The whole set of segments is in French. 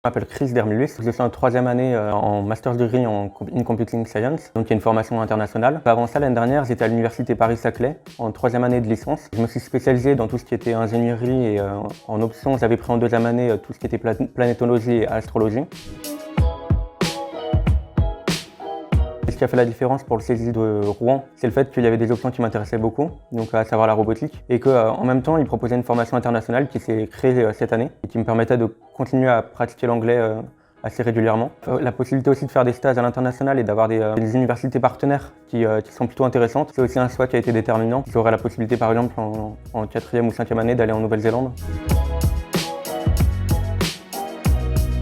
Je m'appelle Chris Dermulus, je suis en troisième année en Master's Degree in Computing Science, donc il y a une formation internationale. Avant ça, l'année dernière, j'étais à l'université Paris-Saclay en troisième année de licence. Je me suis spécialisé dans tout ce qui était ingénierie et en option, j'avais pris en deuxième année tout ce qui était planétologie et astrologie. Ce qui a fait la différence pour le CESI de Rouen, c'est le fait qu'il y avait des options qui m'intéressaient beaucoup, donc à savoir la robotique, et qu'en même temps, il proposait une formation internationale qui s'est créée cette année et qui me permettait de continuer à pratiquer l'anglais assez régulièrement. La possibilité aussi de faire des stages à l'international et d'avoir des universités partenaires qui sont plutôt intéressantes, c'est aussi un choix qui a été déterminant. J'aurai la possibilité par exemple en 4e ou 5e année d'aller en Nouvelle-Zélande.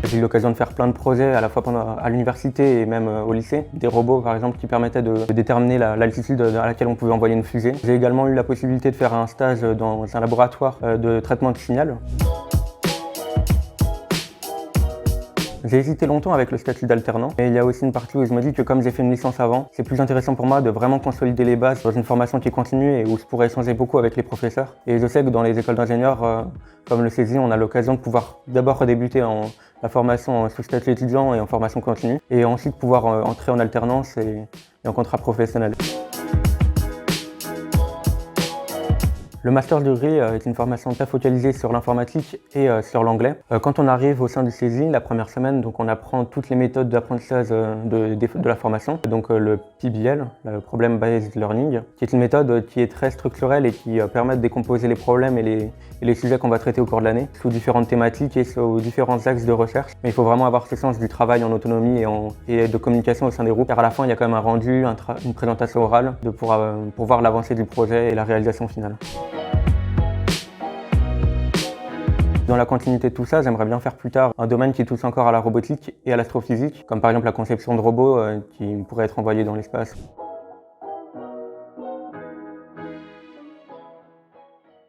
J'ai eu l'occasion de faire plein de projets à la fois à l'université et même au lycée. Des robots par exemple qui permettaient de déterminer l'altitude à laquelle on pouvait envoyer une fusée. J'ai également eu la possibilité de faire un stage dans un laboratoire de traitement de signal. J'ai hésité longtemps avec le statut d'alternant, mais il y a aussi une partie où je me dis que comme j'ai fait une licence avant, c'est plus intéressant pour moi de vraiment consolider les bases dans une formation qui continue et où je pourrais échanger beaucoup avec les professeurs. Et je sais que dans les écoles d'ingénieurs, comme le CESI, on a l'occasion de pouvoir d'abord débuter la formation sous statut étudiant et en formation continue, et ensuite pouvoir entrer en alternance et en contrat professionnel. Le Master Degree est une formation très focalisée sur l'informatique et sur l'anglais. Quand on arrive au sein du CESI, la première semaine, donc on apprend toutes les méthodes d'apprentissage de la formation. Donc le PBL, le Problem Based Learning, qui est une méthode qui est très structurelle et qui permet de décomposer les problèmes et les sujets qu'on va traiter au cours de l'année sous différentes thématiques et sous différents axes de recherche. Mais il faut vraiment avoir ce sens du travail en autonomie et de communication au sein des groupes, car à la fin, il y a quand même un rendu, une présentation orale pour voir l'avancée du projet et la réalisation finale. Dans la continuité de tout ça, j'aimerais bien faire plus tard un domaine qui touche encore à la robotique et à l'astrophysique, comme par exemple la conception de robots qui pourraient être envoyés dans l'espace.